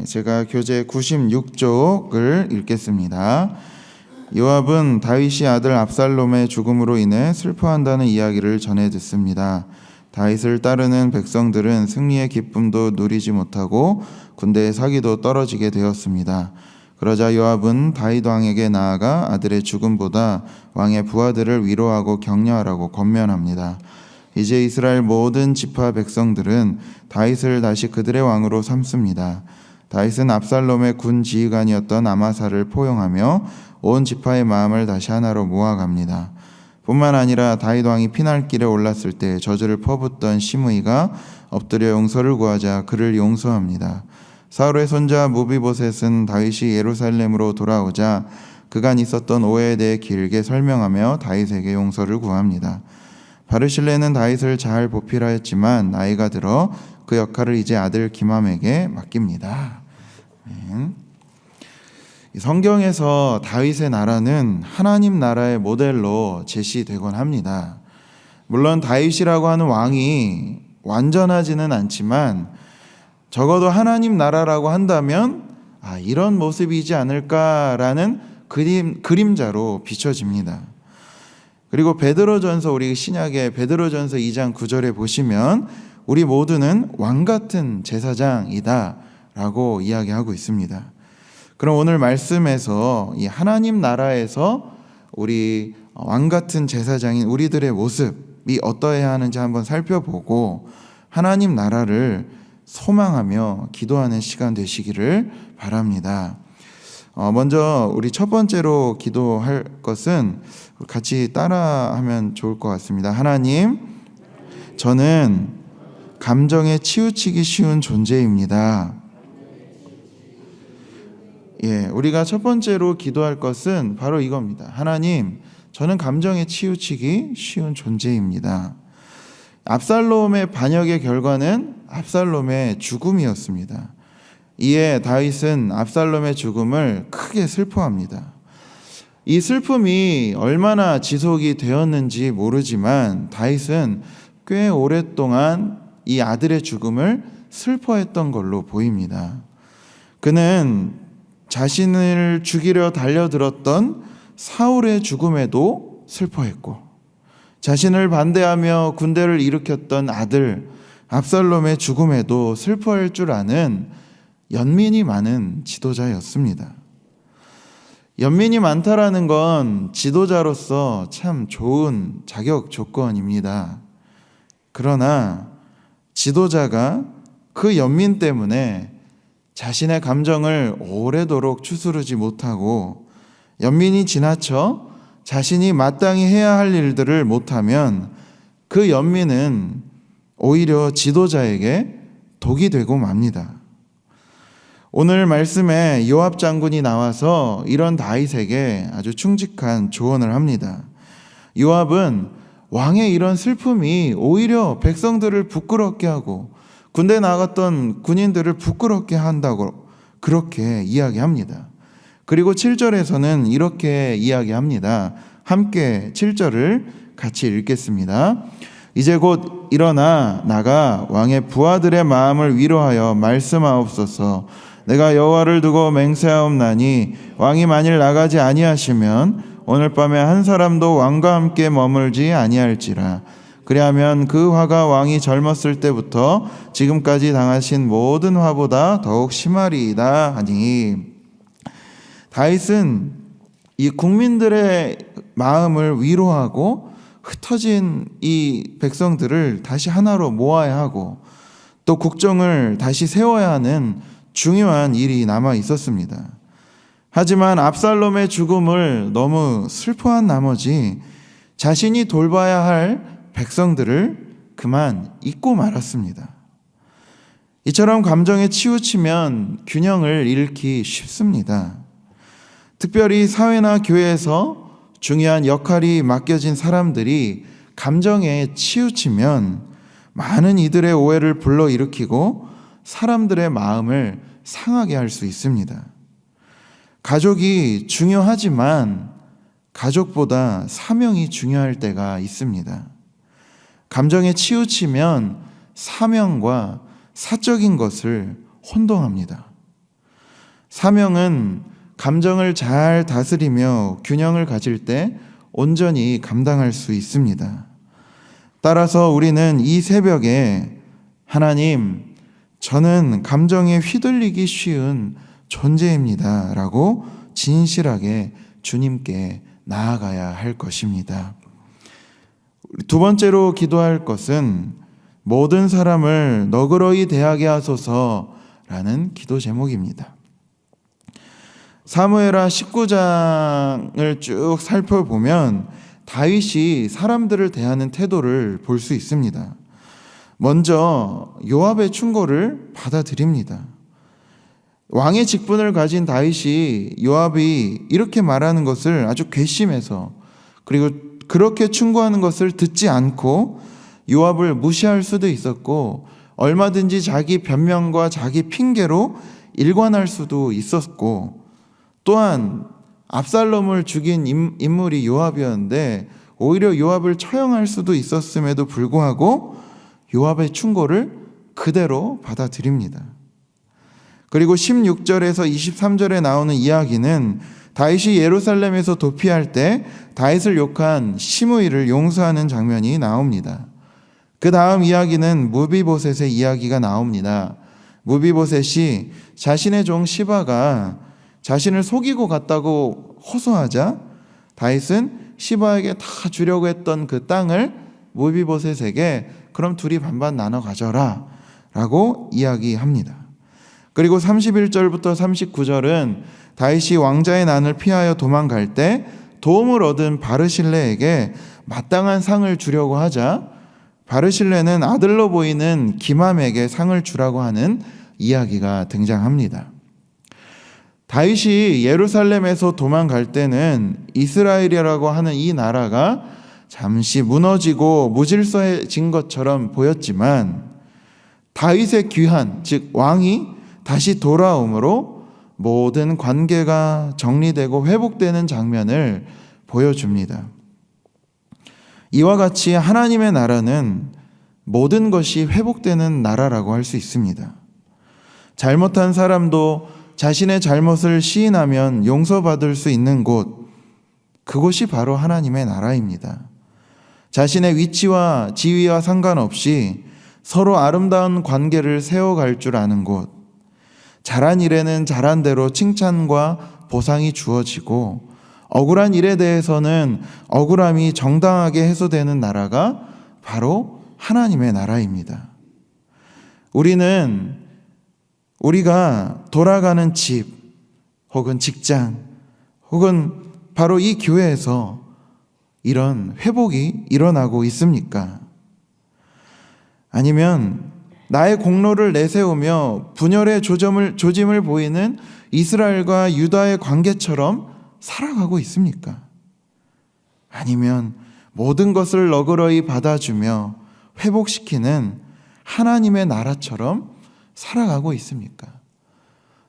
제가 교재 96쪽을 읽겠습니다. 요압은 다윗이 아들 압살롬의 죽음으로 인해 슬퍼한다는 이야기를 전해 듣습니다. 다윗을 따르는 백성들은 승리의 기쁨도 누리지 못하고 군대의 사기도 떨어지게 되었습니다. 그러자 요압은 다윗 왕에게 나아가 아들의 죽음보다 왕의 부하들을 위로하고 격려하라고 권면합니다. 이제 이스라엘 모든 지파 백성들은 다윗을 다시 그들의 왕으로 삼습니다. 다윗은 압살롬의 군 지휘관이었던 아마사를 포용하며 온 지파의 마음을 다시 하나로 모아갑니다. 뿐만 아니라 다윗 왕이 피날길에 올랐을 때 저주를 퍼붓던 시므이가 엎드려 용서를 구하자 그를 용서합니다. 사울의 손자 무비보셋은 다윗이 예루살렘으로 돌아오자 그간 있었던 오해에 대해 길게 설명하며 다윗에게 용서를 구합니다. 바르실레는 다윗을 잘 보필하였지만 나이가 들어 그 역할을 이제 아들 기맘에게 맡깁니다. 성경에서 다윗의 나라는 하나님 나라의 모델로 제시되곤 합니다. 물론 다윗이라고 하는 왕이 완전하지는 않지만 적어도 하나님 나라라고 한다면 이런 모습이지 않을까라는 그림자로 비춰집니다. 그리고 베드로전서, 우리 신약의 베드로전서 2장 9절에 보시면 우리 모두는 왕같은 제사장이다 라고 이야기하고 있습니다. 그럼 오늘 말씀에서 이 하나님 나라에서 우리 왕같은 제사장인 우리들의 모습이 어떠해야 하는지 한번 살펴보고 하나님 나라를 소망하며 기도하는 시간 되시기를 바랍니다. 먼저 우리 첫 번째로 기도할 것은 같이 따라하면 좋을 것 같습니다. 하나님, 저는 감정에 치우치기 쉬운 존재입니다. 우리가 첫 번째로 기도할 것은 바로 이겁니다. 하나님, 저는 감정에 치우치기 쉬운 존재입니다. 압살롬의 반역의 결과는 압살롬의 죽음이었습니다. 이에 다윗은 압살롬의 죽음을 크게 슬퍼합니다. 이 슬픔이 얼마나 지속이 되었는지 모르지만 다윗은 꽤 오랫동안 이 아들의 죽음을 슬퍼했던 걸로 보입니다. 그는 자신을 죽이려 달려들었던 사울의 죽음에도 슬퍼했고, 자신을 반대하며 군대를 일으켰던 아들 압살롬의 죽음에도 슬퍼할 줄 아는 연민이 많은 지도자였습니다. 연민이 많다라는 건 지도자로서 참 좋은 자격 조건입니다. 그러나 지도자가 그 연민 때문에 자신의 감정을 오래도록 추스르지 못하고 연민이 지나쳐 자신이 마땅히 해야 할 일들을 못하면 그 연민은 오히려 지도자에게 독이 되고 맙니다. 오늘 말씀에 요압 장군이 나와서 이런 다윗에게 아주 충직한 조언을 합니다. 요압은 왕의 이런 슬픔이 오히려 백성들을 부끄럽게 하고 군대에 나갔던 군인들을 부끄럽게 한다고 그렇게 이야기합니다. 그리고 7절에서는 이렇게 이야기합니다. 함께 7절을 같이 읽겠습니다. 이제 곧 일어나 나가 왕의 부하들의 마음을 위로하여 말씀하옵소서. 내가 여호와를 두고 맹세하옵나니 왕이 만일 나가지 아니하시면 오늘 밤에 한 사람도 왕과 함께 머물지 아니할지라. 그리하면 그 화가 왕이 젊었을 때부터 지금까지 당하신 모든 화보다 더욱 심하리이다 하니, 다윗은 이 국민들의 마음을 위로하고 흩어진 이 백성들을 다시 하나로 모아야 하고 또 국정을 다시 세워야 하는 중요한 일이 남아 있었습니다. 하지만 압살롬의 죽음을 너무 슬퍼한 나머지 자신이 돌봐야 할 백성들을 그만 잊고 말았습니다. 이처럼 감정에 치우치면 균형을 잃기 쉽습니다. 특별히 사회나 교회에서 중요한 역할이 맡겨진 사람들이 감정에 치우치면 많은 이들의 오해를 불러일으키고 사람들의 마음을 상하게 할 수 있습니다. 가족이 중요하지만 가족보다 사명이 중요할 때가 있습니다. 감정에 치우치면 사명과 사적인 것을 혼동합니다. 사명은 감정을 잘 다스리며 균형을 가질 때 온전히 감당할 수 있습니다. 따라서 우리는 이 새벽에 하나님, 저는 감정에 휘둘리기 쉬운 존재입니다 라고 진실하게 주님께 나아가야 할 것입니다. 두 번째로 기도할 것은 모든 사람을 너그러이 대하게 하소서라는 기도 제목입니다. 사무엘하 19장을 쭉 살펴보면 다윗이 사람들을 대하는 태도를 볼 수 있습니다. 먼저 요압의 충고를 받아들입니다. 왕의 직분을 가진 다윗이 요압이 이렇게 말하는 것을 아주 괘씸해서, 그리고 그렇게 충고하는 것을 듣지 않고 요압을 무시할 수도 있었고, 얼마든지 자기 변명과 자기 핑계로 일관할 수도 있었고, 또한 압살롬을 죽인 인물이 요압이었는데 오히려 요압을 처형할 수도 있었음에도 불구하고 요압의 충고를 그대로 받아들입니다. 그리고 16절에서 23절에 나오는 이야기는 다윗이 예루살렘에서 도피할 때 다윗을 욕한 시므이를 용서하는 장면이 나옵니다. 그 다음 이야기는 무비보셋의 이야기가 나옵니다. 무비보셋이 자신의 종 시바가 자신을 속이고 갔다고 호소하자 다윗은 시바에게 다 주려고 했던 그 땅을 무비보셋에게 그럼 둘이 반반 나눠 가져라 라고 이야기합니다. 그리고 31절부터 39절은 다윗이 왕자의 난을 피하여 도망갈 때 도움을 얻은 바르실레에게 마땅한 상을 주려고 하자 바르실레는 아들로 보이는 기맘에게 상을 주라고 하는 이야기가 등장합니다. 다윗이 예루살렘에서 도망갈 때는 이스라엘이라고 하는 이 나라가 잠시 무너지고 무질서해진 것처럼 보였지만 다윗의 귀환, 즉 왕이 다시 돌아옴으로 모든 관계가 정리되고 회복되는 장면을 보여줍니다. 이와 같이 하나님의 나라는 모든 것이 회복되는 나라라고 할 수 있습니다. 잘못한 사람도 자신의 잘못을 시인하면 용서받을 수 있는 곳, 그곳이 바로 하나님의 나라입니다. 자신의 위치와 지위와 상관없이 서로 아름다운 관계를 세워갈 줄 아는 곳, 잘한 일에는 잘한 대로 칭찬과 보상이 주어지고 억울한 일에 대해서는 억울함이 정당하게 해소되는 나라가 바로 하나님의 나라입니다. 우리가 돌아가는 집 혹은 직장 혹은 바로 이 교회에서 이런 회복이 일어나고 있습니까? 아니면 나의 공로를 내세우며 분열의 조짐을 보이는 이스라엘과 유다의 관계처럼 살아가고 있습니까? 아니면 모든 것을 너그러이 받아주며 회복시키는 하나님의 나라처럼 살아가고 있습니까?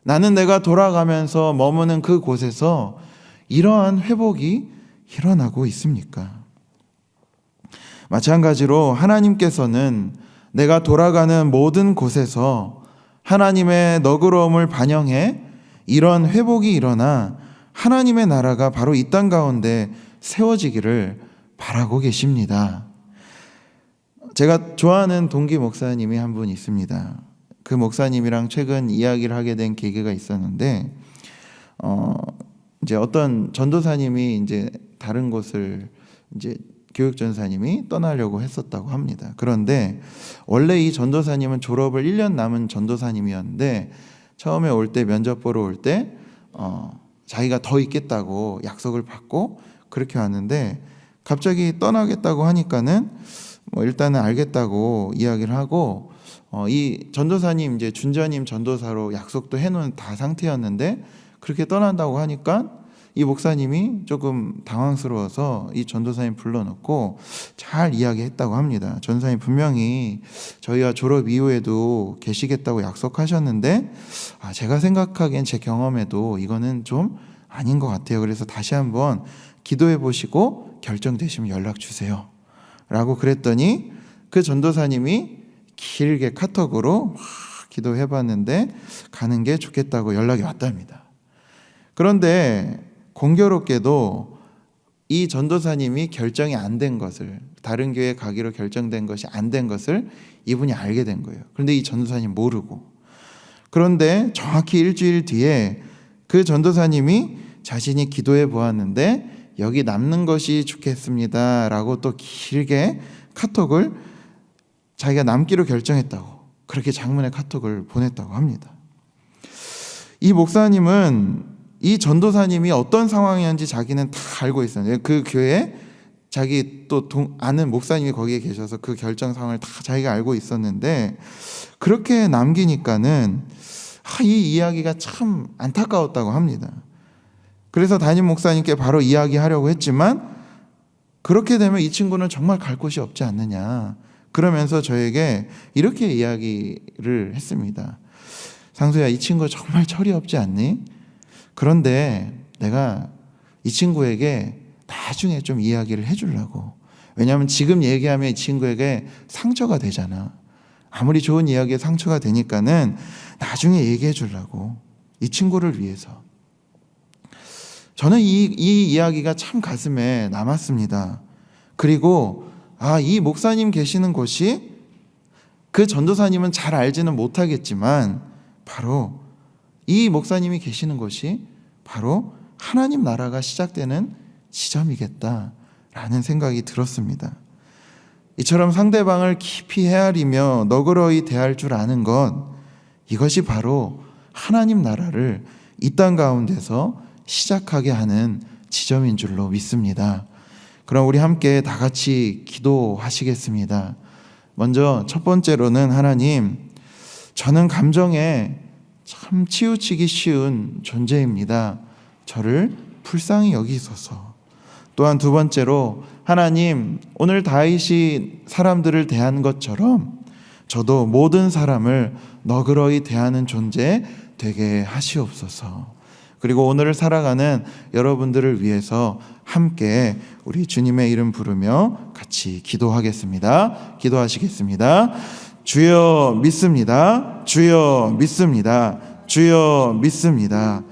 나는 내가 돌아가면서 머무는 그곳에서 이러한 회복이 일어나고 있습니까? 마찬가지로 하나님께서는 내가 돌아가는 모든 곳에서 하나님의 너그러움을 반영해 이런 회복이 일어나 하나님의 나라가 바로 이 땅 가운데 세워지기를 바라고 계십니다. 제가 좋아하는 동기 목사님이 한 분 있습니다. 그 목사님이랑 최근 이야기를 하게 된 계기가 있었는데, 이제 어떤 전도사님이 이제 다른 곳을 이제 교육전사님이 떠나려고 했었다고 합니다. 그런데 원래 이 전도사님은 졸업을 1년 남은 전도사님이었는데 처음에 올 때 면접 보러 올 때 자기가 더 있겠다고 약속을 받고 그렇게 왔는데 갑자기 떠나겠다고 하니까는 일단은 알겠다고 이야기를 하고 이 전도사님 이제 준전임 전도사로 약속도 해놓은 다 상태였는데 그렇게 떠난다고 하니까 이 목사님이 조금 당황스러워서 이 전도사님 불러놓고 잘 이야기했다고 합니다. 전도사님 분명히 저희와 졸업 이후에도 계시겠다고 약속하셨는데 제가 생각하기엔 제 경험에도 이거는 좀 아닌 것 같아요. 그래서 다시 한번 기도해 보시고 결정되시면 연락 주세요 라고 그랬더니 그 전도사님이 길게 카톡으로 막 기도해 봤는데 가는 게 좋겠다고 연락이 왔답니다. 그런데 공교롭게도 이 전도사님이 결정이 안 된 것을, 다른 교회에 가기로 결정된 것이 안 된 것을 이분이 알게 된 거예요. 그런데 이 전도사님 모르고. 그런데 정확히 일주일 뒤에 그 전도사님이 자신이 기도해 보았는데 여기 남는 것이 좋겠습니다 라고 또 길게 카톡을 자기가 남기로 결정했다고, 그렇게 장문의 카톡을 보냈다고 합니다. 이 목사님은 이 전도사님이 어떤 상황이었는지 자기는 다 알고 있었는데, 그 교회에 자기 또 아는 목사님이 거기에 계셔서 그 결정 상황을 다 자기가 알고 있었는데, 그렇게 남기니까는 이 이야기가 참 안타까웠다고 합니다. 그래서 담임 목사님께 바로 이야기하려고 했지만, 그렇게 되면 이 친구는 정말 갈 곳이 없지 않느냐, 그러면서 저에게 이렇게 이야기를 했습니다. 상수야, 이 친구 정말 철이 없지 않니? 그런데 내가 이 친구에게 나중에 좀 이야기를 해주려고. 왜냐하면 지금 얘기하면 이 친구에게 상처가 되잖아. 아무리 좋은 이야기에 상처가 되니까는 나중에 얘기해 주려고, 이 친구를 위해서. 저는 이 이야기가 참 가슴에 남았습니다. 그리고 이 목사님 계시는 곳이, 그 전도사님은 잘 알지는 못하겠지만 바로 이 목사님이 계시는 곳이 바로 하나님 나라가 시작되는 지점이겠다라는 생각이 들었습니다. 이처럼 상대방을 깊이 헤아리며 너그러이 대할 줄 아는 것, 이것이 바로 하나님 나라를 이 땅 가운데서 시작하게 하는 지점인 줄로 믿습니다. 그럼 우리 함께 다 같이 기도하시겠습니다. 먼저 첫 번째로는, 하나님, 저는 감정에 참 치우치기 쉬운 존재입니다. 저를 불쌍히 여기소서. 또한 두 번째로, 하나님, 오늘 다윗이 사람들을 대한 것처럼 저도 모든 사람을 너그러이 대하는 존재 되게 하시옵소서. 그리고 오늘을 살아가는 여러분들을 위해서 함께 우리 주님의 이름 부르며 같이 기도하겠습니다. 기도하시겠습니다. 주여 믿습니다. 주여 믿습니다. 주여 믿습니다.